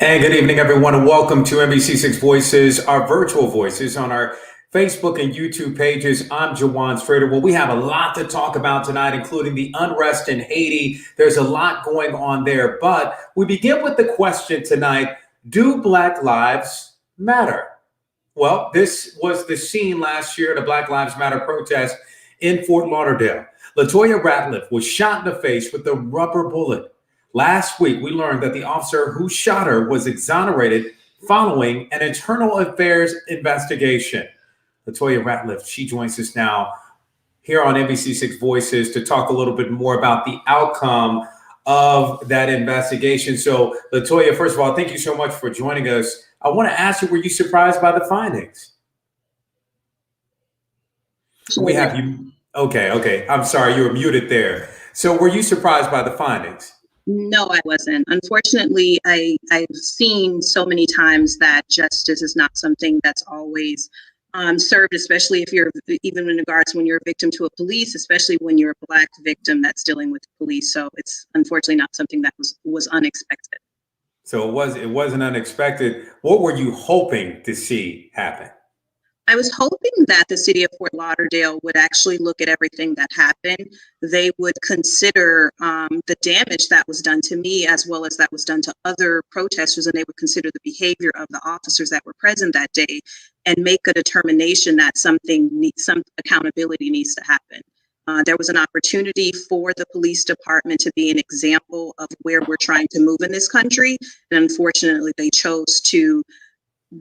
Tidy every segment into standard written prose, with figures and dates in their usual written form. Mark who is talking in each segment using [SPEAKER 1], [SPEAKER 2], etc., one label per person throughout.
[SPEAKER 1] And good evening, everyone, and welcome to NBC6 Voices, our virtual voices on our Facebook and YouTube pages. I'm Jawan Stader. Well, we have a lot to talk about tonight, including the unrest in Haiti. There's a lot going on there, but we begin with the question tonight: do Black lives matter? Well, this was the scene last year at a Black Lives Matter protest in Fort Lauderdale. Latoya Ratlieff was shot in the face with a rubber bullet. Last week, we learned that the officer who shot her was exonerated following an internal affairs investigation. Latoya Ratlieff, she joins us now here on NBC6 Voices to talk a little bit more about the outcome of that investigation. So, Latoya, first of all, thank you so much for joining us. I want to ask you, were you surprised by the findings? We have you. Okay. I'm sorry, you were muted there. So, were you surprised by the findings?
[SPEAKER 2] No, I wasn't. Unfortunately, I've seen so many times that justice is not something that's always served, especially if you're, even in regards when you're a victim to a police, especially when you're a Black victim that's dealing with police. So it's unfortunately not something that was unexpected.
[SPEAKER 1] So it wasn't unexpected. What were you hoping to see happen?
[SPEAKER 2] I was hoping that the city of Fort Lauderdale would actually look at everything that happened. They would consider the damage that was done to me as well as that was done to other protesters, and they would consider the behavior of the officers that were present that day and make a determination that some accountability needs to happen. There was an opportunity for the police department to be an example of where we're trying to move in this country, and unfortunately they chose to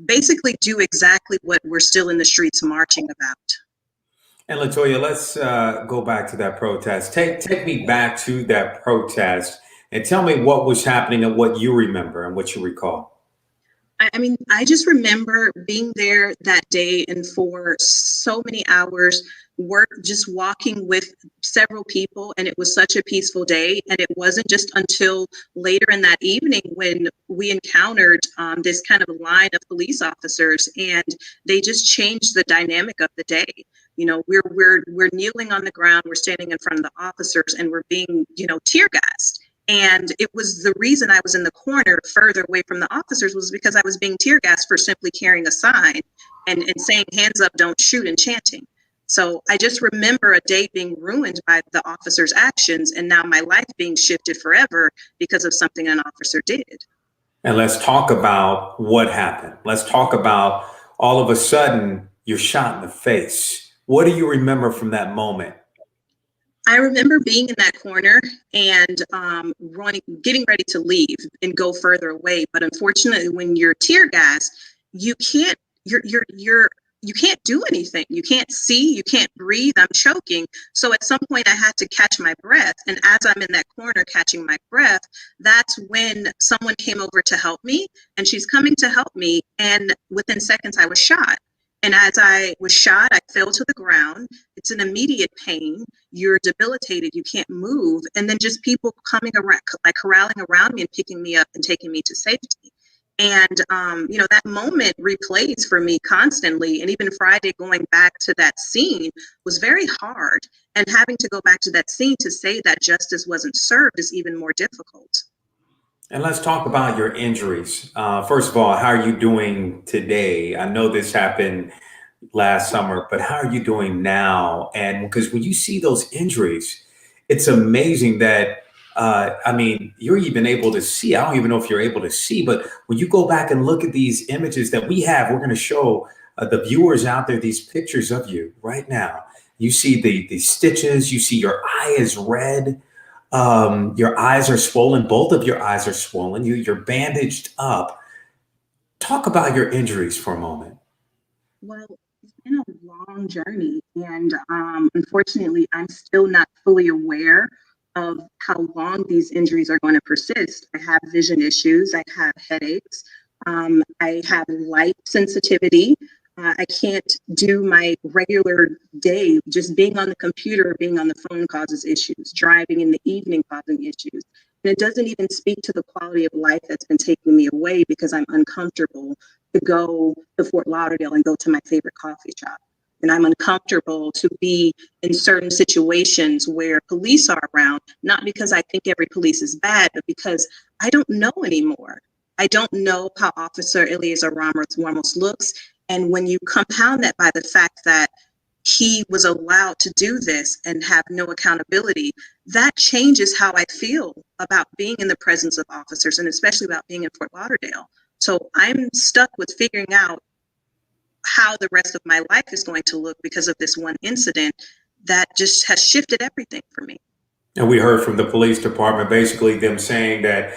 [SPEAKER 2] basically do exactly what we're still in the streets marching about.
[SPEAKER 1] And Latoya, let's go back to that protest. Take me back to that protest and tell me what was happening and what you remember and what you recall.
[SPEAKER 2] I mean, I just remember being there that day and for so many hours, just walking with several people, and it was such a peaceful day. And it wasn't just until later in that evening when we encountered this kind of line of police officers, and they just changed the dynamic of the day. You know, we're kneeling on the ground, we're standing in front of the officers, and we're being, tear gassed. And it was the reason I was in the corner further away from the officers was because I was being tear gassed for simply carrying a sign and saying, "Hands up, don't shoot," and chanting. So I just remember a day being ruined by the officer's actions, and now my life being shifted forever because of something an officer did.
[SPEAKER 1] And let's talk about what happened. Let's talk about all of a sudden you're shot in the face. What do you remember from that moment?
[SPEAKER 2] I remember being in that corner and getting ready to leave and go further away. But unfortunately, when you're tear gassed, you can't. You can't do anything. You can't see. You can't breathe. I'm choking. So at some point, I had to catch my breath. And as I'm in that corner catching my breath, that's when someone came over to help me. And she's coming to help me. And within seconds, I was shot. And as I was shot, I fell to the ground. It's an immediate pain. You're debilitated. You can't move. And then just people coming around, like corralling around me and picking me up and taking me to safety. And, that moment replays for me constantly. And even Friday, going back to that scene was very hard. And having to go back to that scene to say that justice wasn't served is even more difficult.
[SPEAKER 1] And let's talk about your injuries. First of all, how are you doing today? I know this happened last summer, but how are you doing now? And because when you see those injuries, it's amazing that, you're even able to see. I don't even know if you're able to see, but when you go back and look at these images that we have, we're going to show the viewers out there these pictures of you right now. You see the stitches, you see your eye is red. Your eyes are swollen. Both of your eyes are swollen. You're bandaged up. Talk about your injuries for a moment.
[SPEAKER 2] Well, it's been a long journey, and unfortunately, I'm still not fully aware of how long these injuries are going to persist. I have vision issues. I have headaches. I have light sensitivity. I can't do my regular day. Just being on the computer, being on the phone causes issues. Driving in the evening causing issues. And it doesn't even speak to the quality of life that's been taking me away because I'm uncomfortable to go to Fort Lauderdale and go to my favorite coffee shop. And I'm uncomfortable to be in certain situations where police are around, not because I think every police is bad, but because I don't know anymore. I don't know how Officer Eliezer Ramos looks. And when you compound that by the fact that he was allowed to do this and have no accountability, that changes how I feel about being in the presence of officers, and especially about being in Fort Lauderdale. So I'm stuck with figuring out how the rest of my life is going to look because of this one incident that just has shifted everything for me.
[SPEAKER 1] And we heard from the police department basically them saying that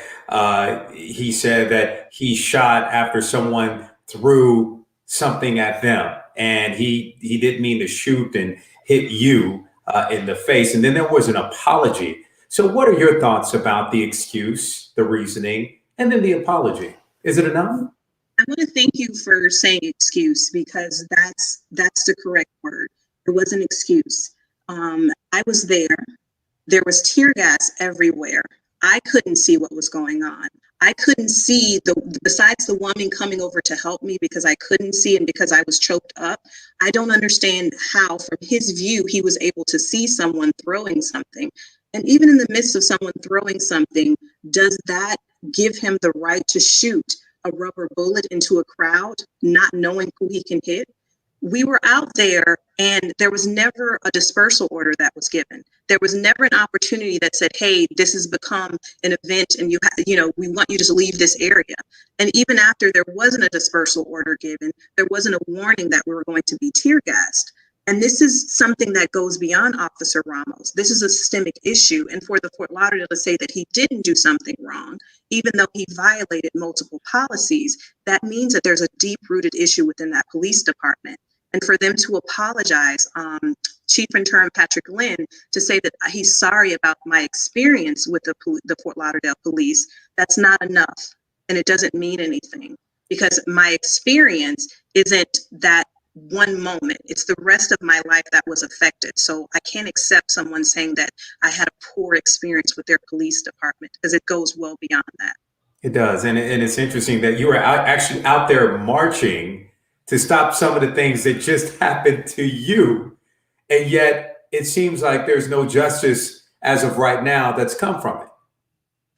[SPEAKER 1] he said that he shot after someone threw something at them, and he didn't mean to shoot and hit you in the face. And then there was an apology. So, what are your thoughts about the excuse, the reasoning, and then the apology? Is it enough?
[SPEAKER 2] I want to thank you for saying excuse, because that's the correct word. It was an excuse. I was there. There was tear gas everywhere. I couldn't see what was going on. I couldn't see besides the woman coming over to help me because I couldn't see and because I was choked up. I don't understand how, from his view, he was able to see someone throwing something. And even in the midst of someone throwing something, does that give him the right to shoot a rubber bullet into a crowd, not knowing who he can hit? We were out there and there was never a dispersal order that was given. There was never an opportunity that said, hey, this has become an event and we want you to leave this area. And even after there wasn't a dispersal order given, there wasn't a warning that we were going to be tear gassed. And this is something that goes beyond Officer Ramos. This is a systemic issue. And for the Fort Lauderdale to say that he didn't do something wrong, even though he violated multiple policies, that means that there's a deep-rooted issue within that police department. And for them to apologize, Chief Intern Patrick Lynn, to say that he's sorry about my experience with the Fort Lauderdale police, that's not enough. And it doesn't mean anything, because my experience isn't that one moment. It's the rest of my life that was affected. So I can't accept someone saying that I had a poor experience with their police department, because it goes well beyond that.
[SPEAKER 1] It does. And it's interesting that you were actually out there marching to stop some of the things that just happened to you. And yet it seems like there's no justice as of right now that's come from it.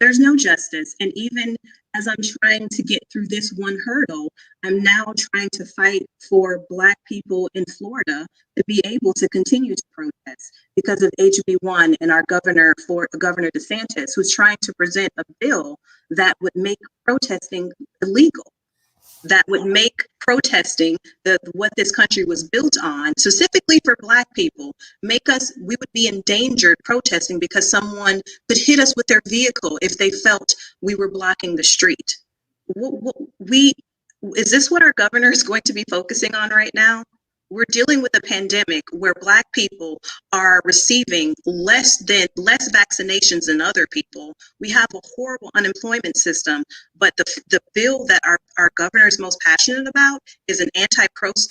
[SPEAKER 2] There's no justice. And even as I'm trying to get through this one hurdle, I'm now trying to fight for Black people in Florida to be able to continue to protest because of HB1 and our Governor DeSantis, who's trying to present a bill that would make protesting illegal, that would make protesting what this country was built on, specifically for Black people, we would be endangered protesting because someone could hit us with their vehicle if they felt we were blocking the street. Is this what our governor is going to be focusing on right now? We're dealing with a pandemic where Black people are receiving less vaccinations than other people. We have a horrible unemployment system, but the bill that our governor is most passionate about is an anti-protest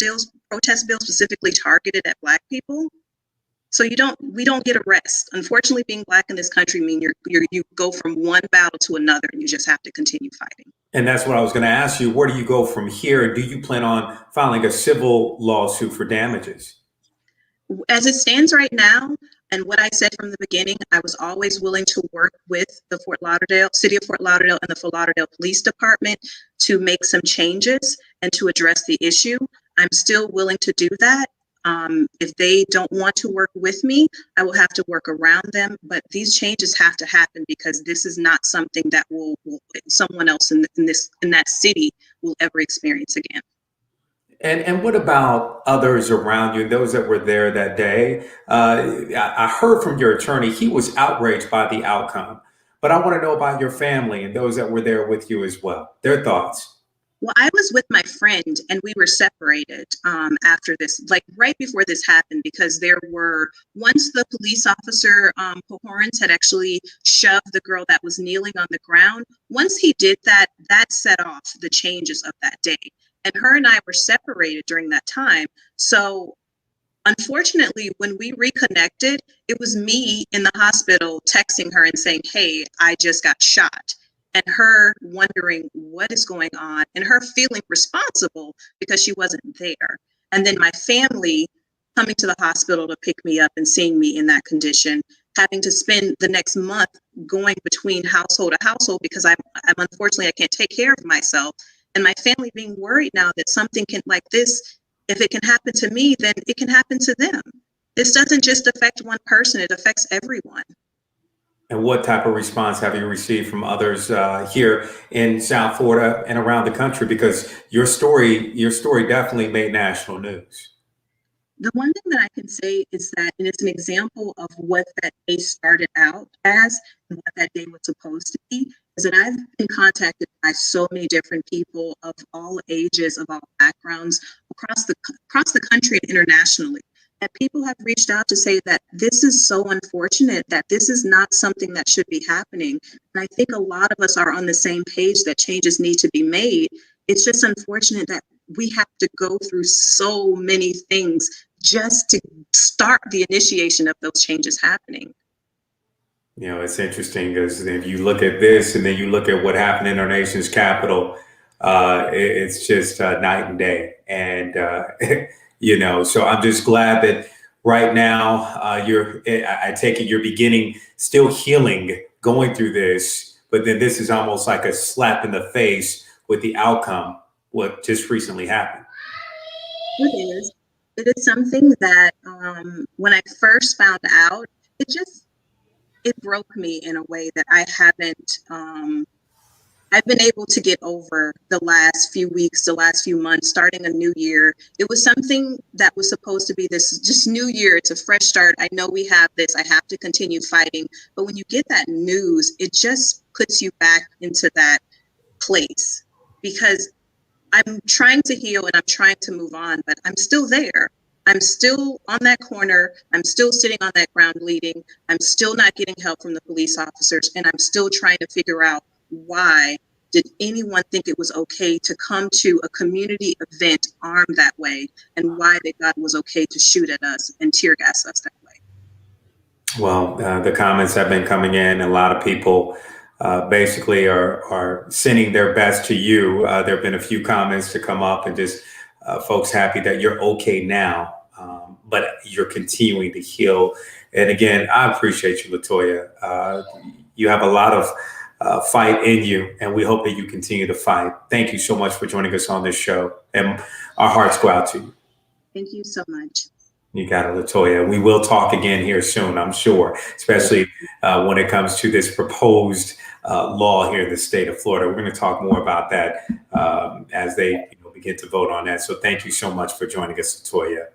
[SPEAKER 2] bill specifically targeted at Black people. So we don't get a rest. Unfortunately, being Black in this country means you go from one battle to another, and you just have to continue fighting.
[SPEAKER 1] And that's what I was going to ask you. Where do you go from here? Do you plan on filing a civil lawsuit for damages?
[SPEAKER 2] As it stands right now, and what I said from the beginning, I was always willing to work with the City of Fort Lauderdale and the Fort Lauderdale Police Department to make some changes and to address the issue. I'm still willing to do that. If they don't want to work with me, I will have to work around them. But these changes have to happen because this is not something that will someone else in that city will ever experience again.
[SPEAKER 1] And what about others around you, those that were there that day? I heard from your attorney, he was outraged by the outcome. But I want to know about your family and those that were there with you as well, their thoughts.
[SPEAKER 2] Well, I was with my friend and we were separated after this, like right before this happened, because once the police officer, Pohorens, had actually shoved the girl that was kneeling on the ground. Once he did that, that set off the changes of that day. And her and I were separated during that time. So unfortunately, when we reconnected, it was me in the hospital texting her and saying, hey, I just got shot. And her wondering what is going on and her feeling responsible because she wasn't there. And then my family coming to the hospital to pick me up and seeing me in that condition. having to spend the next month going between household to household because I'm unfortunately I can't take care of myself, and my family being worried now that something can like this, if it can happen to me, then it can happen to them. This doesn't just affect one person, it affects everyone.
[SPEAKER 1] And what type of response have you received from others here in South Florida and around the country? Because your story definitely made national news.
[SPEAKER 2] The one thing that I can say is that, and it's an example of what that day started out as and what that day was supposed to be, is that I've been contacted by so many different people of all ages, of all backgrounds, across the country and internationally. And people have reached out to say that this is so unfortunate, that this is not something that should be happening. And I think a lot of us are on the same page that changes need to be made. It's just unfortunate that we have to go through so many things just to start the initiation of those changes happening.
[SPEAKER 1] You know, it's interesting because if you look at this and then you look at what happened in our nation's capital, it's just night and day. And, so I'm just glad that right now I take it you're beginning, still healing, going through this, but then this is almost like a slap in the face with the outcome, what just recently happened.
[SPEAKER 2] It is. It is something that when I first found out, it broke me in a way that I haven't, I've been able to get over the last few weeks, the last few months, starting a new year. It was something that was supposed to be this just new year. It's a fresh start. I know we have this. I have to continue fighting. But when you get that news, it just puts you back into that place because I'm trying to heal and I'm trying to move on, but I'm still there. I'm still on that corner. I'm still sitting on that ground bleeding. I'm still not getting help from the police officers. And I'm still trying to figure out why did anyone think it was okay to come to a community event armed that way, and why they thought it was okay to shoot at us and tear gas us that way.
[SPEAKER 1] Well, the comments have been coming in. A lot of people basically are sending their best to you. There have been a few comments to come up and just folks happy that you're okay now, but you're continuing to heal. And again, I appreciate you, Latoya. You have a lot of fight in you, and we hope that you continue to fight. Thank you so much for joining us on this show, and our hearts go out to you.
[SPEAKER 2] Thank you so much.
[SPEAKER 1] You got it, Latoya. We will talk again here soon, I'm sure, especially when it comes to this proposed law here in the state of Florida. We're going to talk more about that as they begin to vote on that. So thank you so much for joining us, Latoya.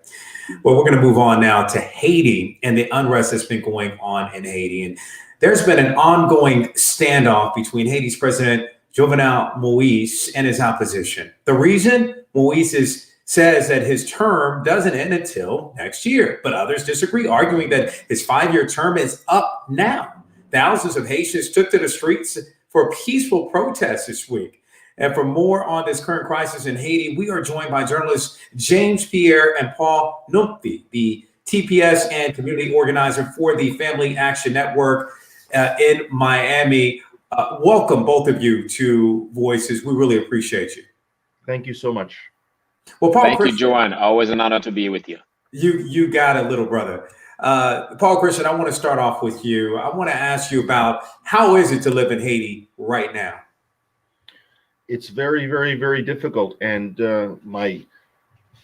[SPEAKER 1] Well, we're going to move on now to Haiti and the unrest that's been going on in Haiti. And there's been an ongoing standoff between Haiti's President Jovenel Moise and his opposition. The reason? Moise says that his term doesn't end until next year, but others disagree, arguing that his 5-year term is up now. Thousands of Haitians took to the streets for peaceful protests this week. And for more on this current crisis in Haiti, we are joined by journalists James Pierre and Paul Namphy, the TPS and community organizer for the Family Action Network in Miami. Welcome, both of you, to Voices. We really appreciate you.
[SPEAKER 3] Thank you so much.
[SPEAKER 1] Well, Paul,
[SPEAKER 4] thank you, Jawan. Always an honor to be with you.
[SPEAKER 1] You got it, little brother. Paul Christian, I want to start off with you. I want to ask you about how is it to live in Haiti right now?
[SPEAKER 3] It's very, very, very difficult. And my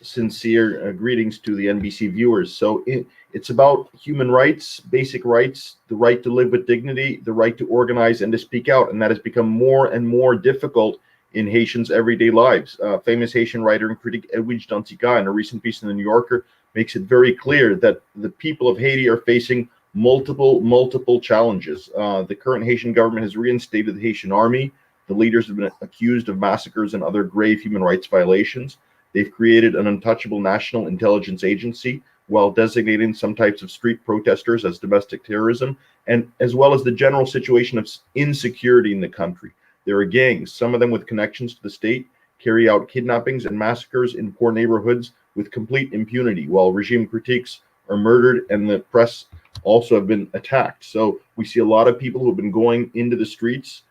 [SPEAKER 3] sincere greetings to the NBC viewers. So it's about human rights, basic rights, the right to live with dignity, the right to organize and to speak out. And that has become more and more difficult in Haitians' everyday lives. Famous Haitian writer and critic Edwidge Dantica, in a recent piece in the New Yorker, makes it very clear that the people of Haiti are facing multiple challenges. The current Haitian government has reinstated the Haitian army. The leaders have been accused of massacres and other grave human rights violations. They've created an untouchable national intelligence agency while designating some types of street protesters as domestic terrorism, and as well as the general situation of insecurity in the country. There are gangs, some of them with connections to the state, carry out kidnappings and massacres in poor neighborhoods with complete impunity, while regime critiques are murdered and the press also have been attacked. So we see a lot of people who have been going into the streets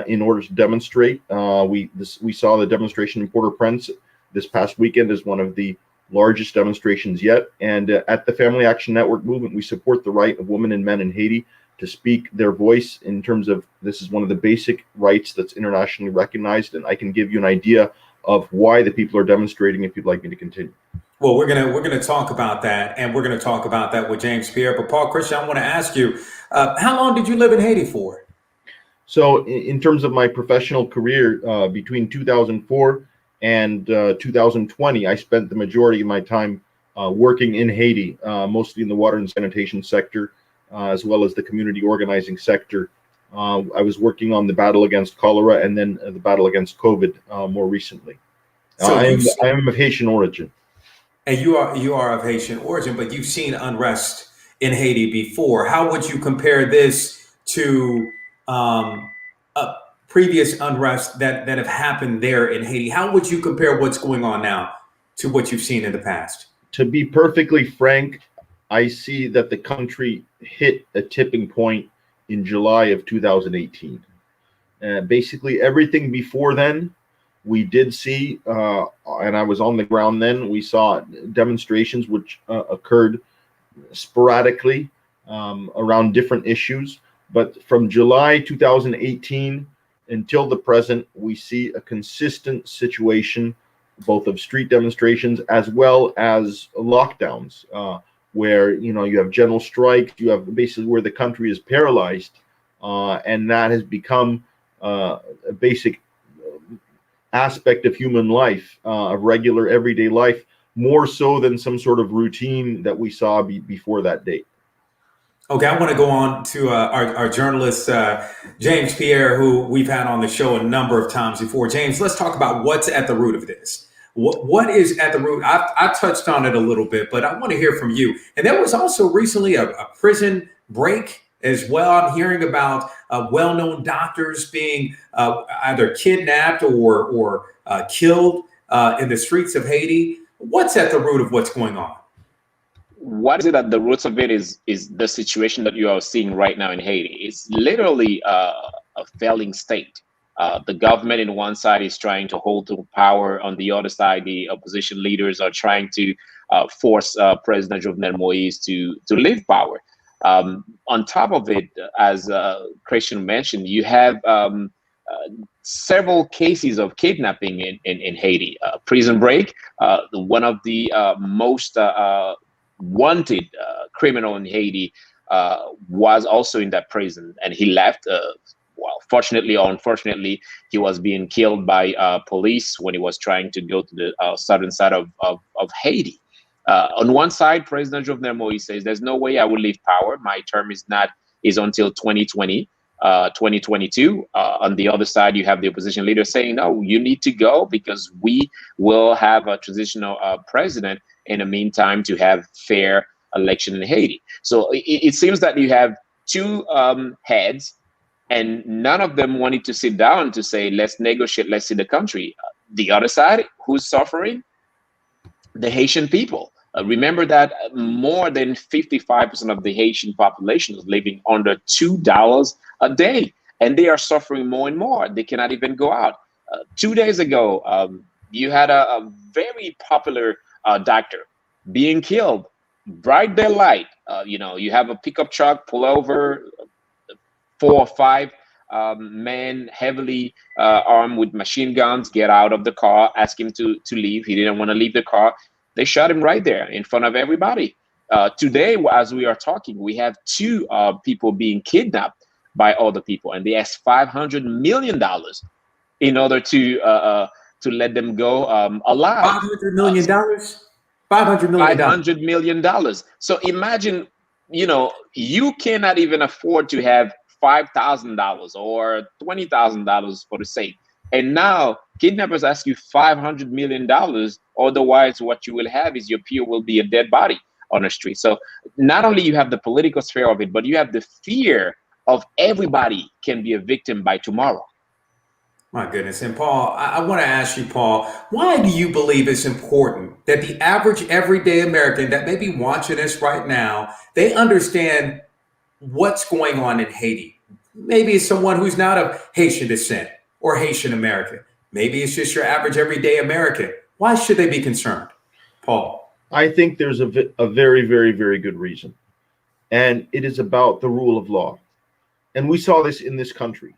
[SPEAKER 3] in order to demonstrate. We saw the demonstration in Port-au-Prince this past weekend as one of the largest demonstrations yet. And at the Family Action Network movement, we support the right of women and men in Haiti to speak their voice in terms of this is one of the basic rights that's internationally recognized. And I can give you an idea of why the people are demonstrating if you'd like me to continue.
[SPEAKER 1] Well, we're gonna talk about that, and we're gonna talk about that with James Pierre. But Paul Christian, I want to ask you, how long did you live in Haiti for?
[SPEAKER 3] So in terms of my professional career, between 2004 and 2020, I spent the majority of my time working in Haiti, mostly in the water and sanitation sector, as well as the community organizing sector. I was working on the battle against cholera and then the battle against COVID more recently.
[SPEAKER 1] So
[SPEAKER 3] I am of Haitian origin.
[SPEAKER 1] And you are of Haitian origin, but you've seen unrest in Haiti before. How would you compare this to previous unrest that have happened there in Haiti? How would you compare what's going on now to what you've seen in the past?
[SPEAKER 3] To be perfectly frank, I see that the country hit a tipping point in July of 2018. Basically, everything before then, we did see, and I was on the ground then, we saw demonstrations which occurred sporadically around different issues. But from July 2018 until the present, we see a consistent situation, both of street demonstrations as well as lockdowns, where you have general strikes, you have basically where the country is paralyzed, and that has become a basic aspect of human life, of regular everyday life, more so than some sort of routine that we saw before that date.
[SPEAKER 1] Okay, I want to go on to our journalist, James Pierre, who we've had on the show a number of times before. James, let's talk about what's at the root of this. What is at the root? I touched on it a little bit, but I want to hear from you. And there was also recently a prison break as well. I'm hearing about well-known doctors being either kidnapped or killed in the streets of Haiti. What's at the root of what's going on?
[SPEAKER 4] What is it at the roots of it is the situation that you are seeing right now in Haiti. It's literally a failing state. The government in one side is trying to hold to power. On the other side, the opposition leaders are trying to force President Jovenel Moise to leave power. On top of it, as Christian mentioned, you have several cases of kidnapping in Haiti. Prison break, one of the most wanted criminal in Haiti was also in that prison, and he left. Well, fortunately or unfortunately, he was being killed by police when he was trying to go to the southern side of Haiti. On one side, President Jovenel Moise says, there's no way I will leave power. My term is until 2020, 2022. On the other side, you have the opposition leader saying, no, you need to go because we will have a transitional president in the meantime to have fair election in Haiti. So it seems that you have two heads, and none of them wanted to sit down to say, let's negotiate, let's see the country. The other side, who's suffering? The Haitian people. Remember that more than 55% of the Haitian population is living under $2 a day, and they are suffering more and more. They cannot even go out. 2 days ago, you had a very popular doctor being killed, bright daylight. You have a pickup truck pull over, 4 or 5 men heavily armed with machine guns get out of the car, ask him to leave. He didn't want to leave the car. They shot him right there in front of everybody. Today, as we are talking, we have 2 people being kidnapped by other people, and they asked $500 million in order to let them go alive.
[SPEAKER 1] $500 million? $500 million.
[SPEAKER 4] $500 million. So imagine, you cannot even afford to have $5,000 or $20,000 for the sake. And now kidnappers ask you $500 million. Otherwise, what you will have is your peer will be a dead body on the street. So not only you have the political sphere of it, but you have the fear of everybody can be a victim by tomorrow.
[SPEAKER 1] My goodness. And Paul, I want to ask you, Paul, why do you believe it's important that the average everyday American that may be watching this right now, they understand what's going on in Haiti? Maybe it's someone who's not of Haitian descent or Haitian American. Maybe it's just your average everyday American. Why should they be concerned? Paul.
[SPEAKER 3] I think there's a very, very, very good reason. And it is about the rule of law. And we saw this in this country.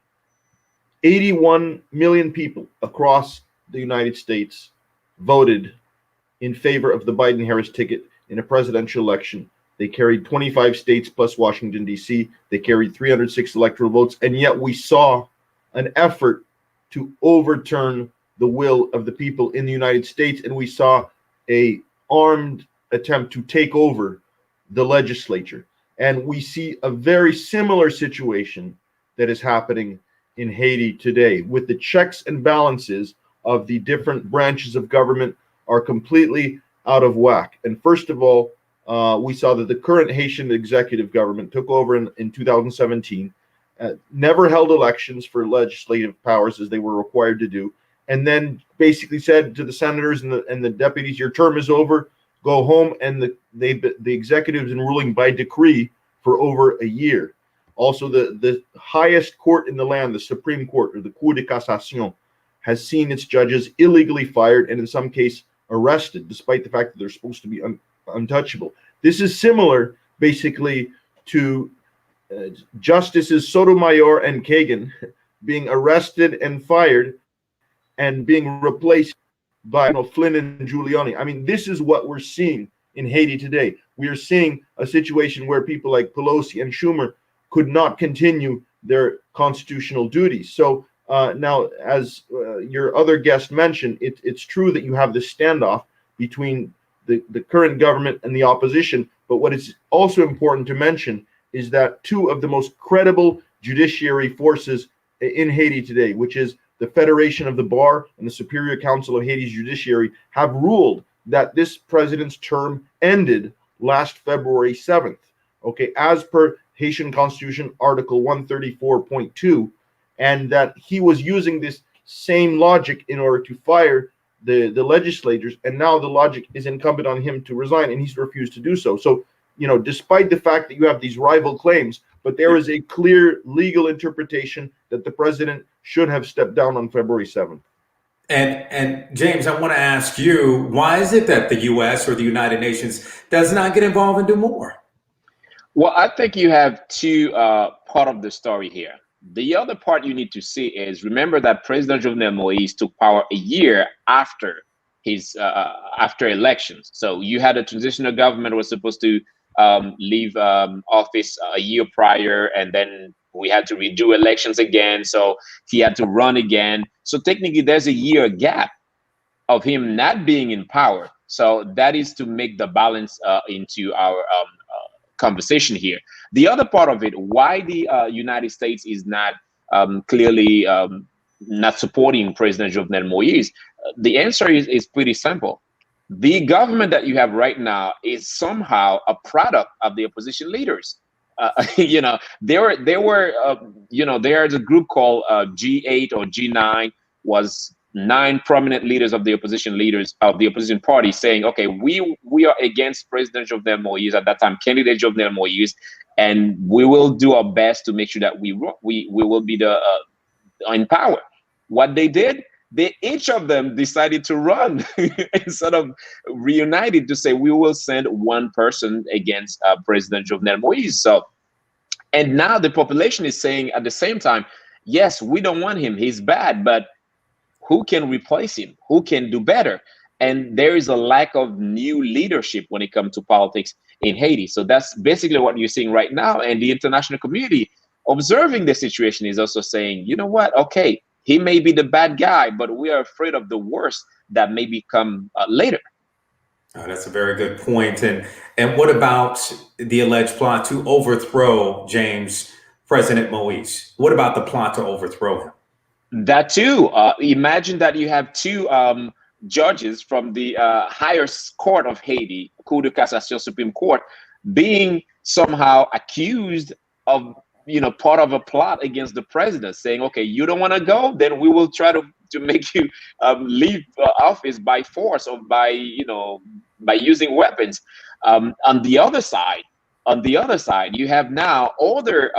[SPEAKER 3] 81 million people across the United States voted in favor of the Biden-Harris ticket in a presidential election. They carried 25 states plus Washington, D.C. They carried 306 electoral votes. And yet we saw an effort to overturn the will of the people in the United States. And we saw an armed attempt to take over the legislature. And we see a very similar situation that is happening in Haiti today, with the checks and balances of the different branches of government are completely out of whack. And first of all, we saw that the current Haitian executive government took over in 2017, never held elections for legislative powers as they were required to do, and then basically said to the senators and the deputies, your term is over, go home. And the executives in ruling by decree for over a year. Also, the highest court in the land, the Supreme Court, or the Cour de Cassation, has seen its judges illegally fired and in some case arrested, despite the fact that they're supposed to be untouchable. This is similar, basically, to Justices Sotomayor and Kagan being arrested and fired and being replaced by Flynn and Giuliani. I mean, this is what we're seeing in Haiti today. We are seeing a situation where people like Pelosi and Schumer could not continue their constitutional duties. So now, as your other guest mentioned, it's true that you have this standoff between the current government and the opposition. But what is also important to mention is that two of the most credible judiciary forces in Haiti today, which is the Federation of the Bar and the Superior Council of Haiti's Judiciary, have ruled that this president's term ended last February 7th. Okay, as per Haitian Constitution, Article 134.2, and that he was using this same logic in order to fire the legislators, and now the logic is incumbent on him to resign, and he's refused to do so. So, despite the fact that you have these rival claims, but there is a clear legal interpretation that the president should have stepped down on February 7th.
[SPEAKER 1] And James, I want to ask you, why is it that the U.S. or the United Nations does not get involved and do more?
[SPEAKER 4] Well, I think you have two part of the story here. The other part you need to see is, remember that President Jovenel Moïse took power a year after his after elections. So you had a transitional government was supposed to leave office a year prior, and then we had to redo elections again. So he had to run again. So technically, there's a year gap of him not being in power. So that is to make the balance into our conversation here. The other part of it, why the United States is not clearly not supporting President Jovenel Moïse, the answer is pretty simple. The government that you have right now is somehow a product of the opposition leaders. There's a group called G8 or G9, was 9 prominent leaders of the opposition party saying, okay, we are against President Jovenel Moïse at that time, candidate Jovenel Moïse, and we will do our best to make sure that we will be in power. What they did, each of them decided to run instead of reunited to say we will send one person against President Jovenel Moïse. So, and now the population is saying at the same time, yes, we don't want him, he's bad, but who can replace him? Who can do better? And there is a lack of new leadership when it comes to politics in Haiti. So that's basically what you're seeing right now. And the international community observing the situation is also saying, you know what? Okay, he may be the bad guy, but we are afraid of the worst that may become later.
[SPEAKER 1] Oh, that's a very good point. And what about the alleged plot to overthrow President Moïse? What about the plot to overthrow him?
[SPEAKER 4] That too. Imagine that you have 2 judges from the highest court of Haiti, Cour de Cassation, Supreme Court, being somehow accused of, part of a plot against the president, saying, okay, you don't want to go, then we will try to make you leave office by force or by using weapons. On the other side, you have now other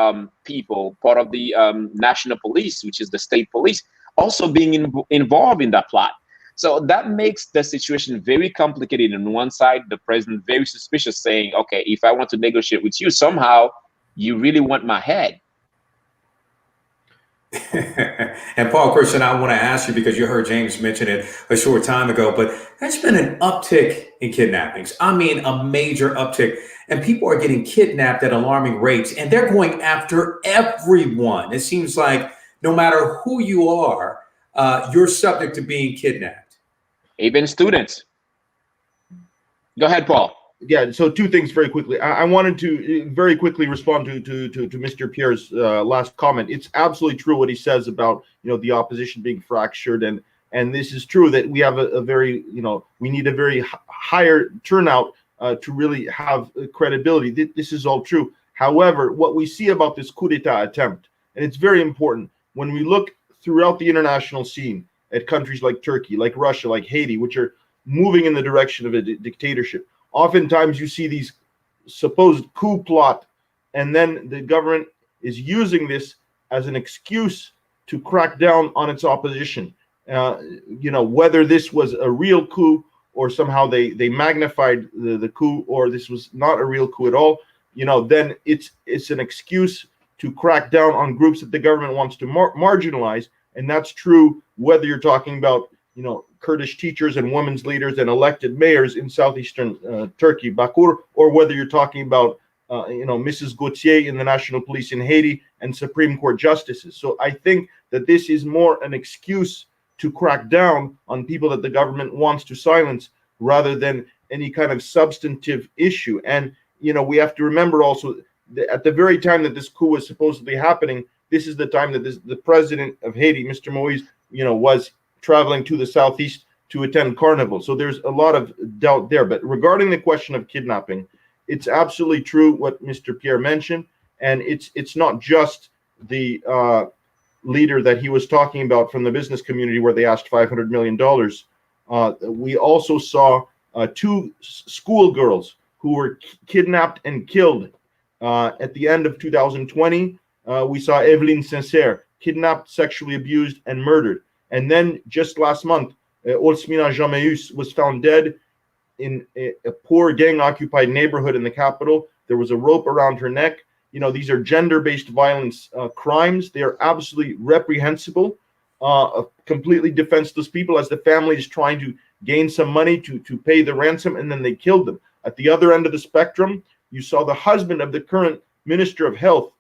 [SPEAKER 4] people, part of the national police, which is the state police, also being involved in that plot. So that makes the situation very complicated. On one side, the president very suspicious, saying, okay, if I want to negotiate with you, somehow you really want my head.
[SPEAKER 1] And Paul Christian, I want to ask you, because you heard James mention it a short time ago, but there's been an uptick in kidnappings. I mean, a major uptick. And people are getting kidnapped at alarming rates, and they're going after everyone. It seems like no matter who you are, you're subject to being kidnapped.
[SPEAKER 4] Even students. Go ahead, Paul.
[SPEAKER 3] Yeah, so two things very quickly. I wanted to very quickly respond to Mr. Pierre's last comment. It's absolutely true what he says about, the opposition being fractured, and this is true that we have a very, we need a very higher turnout to really have credibility. This is all true. However, what we see about this coup d'etat attempt, and it's very important, when we look throughout the international scene at countries like Turkey, like Russia, like Haiti, which are moving in the direction of a dictatorship, oftentimes you see these supposed coup plot, and then the government is using this as an excuse to crack down on its opposition. Whether this was a real coup or somehow they magnified the coup, or this was not a real coup at all, then it's an excuse to crack down on groups that the government wants to marginalize. And that's true whether you're talking about, Kurdish teachers and women's leaders and elected mayors in southeastern Turkey, Bakur, or whether you're talking about, Mrs. Gauthier in the National Police in Haiti and Supreme Court justices. So I think that this is more an excuse to crack down on people that the government wants to silence rather than any kind of substantive issue. And, we have to remember also that at the very time that this coup was supposedly happening, this is the time that the president of Haiti, Mr. Moise, was traveling to the southeast to attend Carnival. So there's a lot of doubt there. But regarding the question of kidnapping, it's absolutely true what Mr. Pierre mentioned. And it's not just the leader that he was talking about from the business community where they asked $500 million. We also saw two schoolgirls who were kidnapped and killed at the end of 2020. We saw Evelyn Sincere kidnapped, sexually abused, and murdered. And then just last month, Olsmina Jameus was found dead in a poor gang-occupied neighborhood in the capital. There was a rope around her neck. These are gender-based violence crimes. They are absolutely reprehensible, completely defenseless people, as the family is trying to gain some money to pay the ransom, and then they killed them. At the other end of the spectrum, you saw the husband of the current Minister of Health,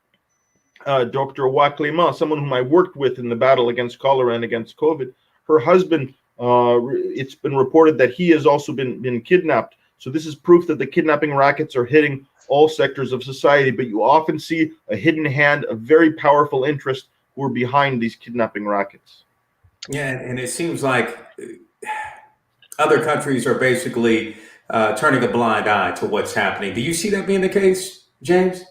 [SPEAKER 3] Dr. Wa Clément, someone whom I worked with in the battle against cholera and against COVID. Her husband, it's been reported that he has also been kidnapped. So this is proof that the kidnapping rackets are hitting all sectors of society, but you often see a hidden hand, a very powerful interest who are behind these kidnapping rackets.
[SPEAKER 1] Yeah, and it seems like other countries are basically turning a blind eye to what's happening. Do you see that being the case, James?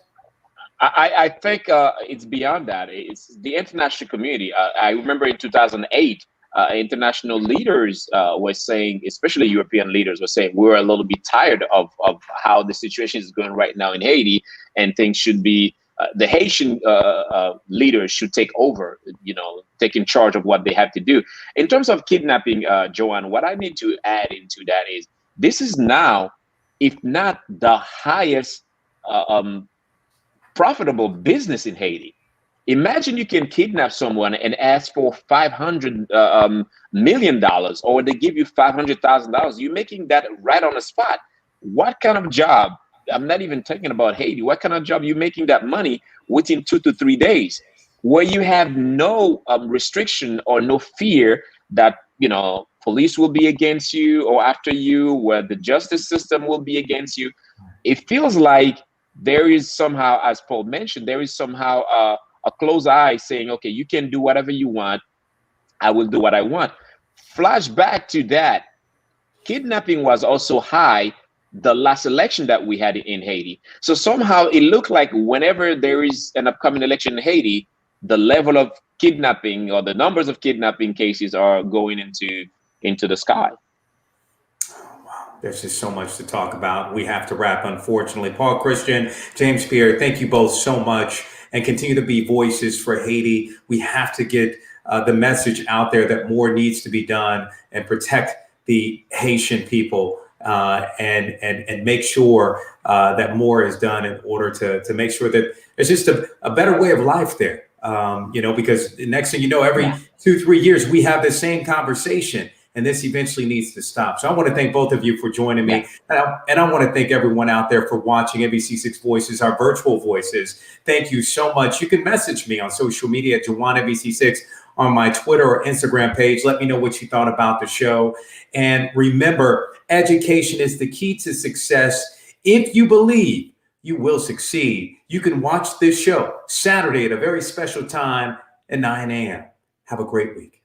[SPEAKER 4] I think it's beyond that. It's the international community. I remember in 2008, international leaders were saying, especially European leaders were saying, we're a little bit tired of how the situation is going right now in Haiti, and things should be, the Haitian leaders should take over, taking charge of what they have to do. In terms of kidnapping, Joanne, what I need to add into that is, this is now, if not the highest profitable business in Haiti. Imagine you can kidnap someone and ask for $500 million, or they give you $500,000. You're making that right on the spot. What kind of job? I'm not even talking about Haiti. What kind of job you making that money within 2 to 3 days, where you have no restriction or no fear that police will be against you or after you, where the justice system will be against you? It feels like there is somehow, as Paul mentioned, there is somehow a close eye saying, okay, you can do whatever you want. I will do what I want. Flashback to that, kidnapping was also high the last election that we had in Haiti. So somehow it looked like whenever there is an upcoming election in Haiti, the level of kidnapping or the numbers of kidnapping cases are going into the sky.
[SPEAKER 1] There's just so much to talk about. We have to wrap, unfortunately. Paul Christian, James Pierre, thank you both so much, and continue to be voices for Haiti. We have to get the message out there that more needs to be done and protect the Haitian people, and make sure that more is done in order to make sure that there's just a better way of life there. Because the next thing you know, every 2-3 years, we have the same conversation, and this eventually needs to stop. So I want to thank both of you for joining me. And I want to thank everyone out there for watching NBC6 Voices, our virtual voices. Thank you so much. You can message me on social media at Jawan NBC6 on my Twitter or Instagram page. Let me know what you thought about the show. And remember, education is the key to success. If you believe, you will succeed. You can watch this show Saturday at a very special time at 9 a.m. Have a great week.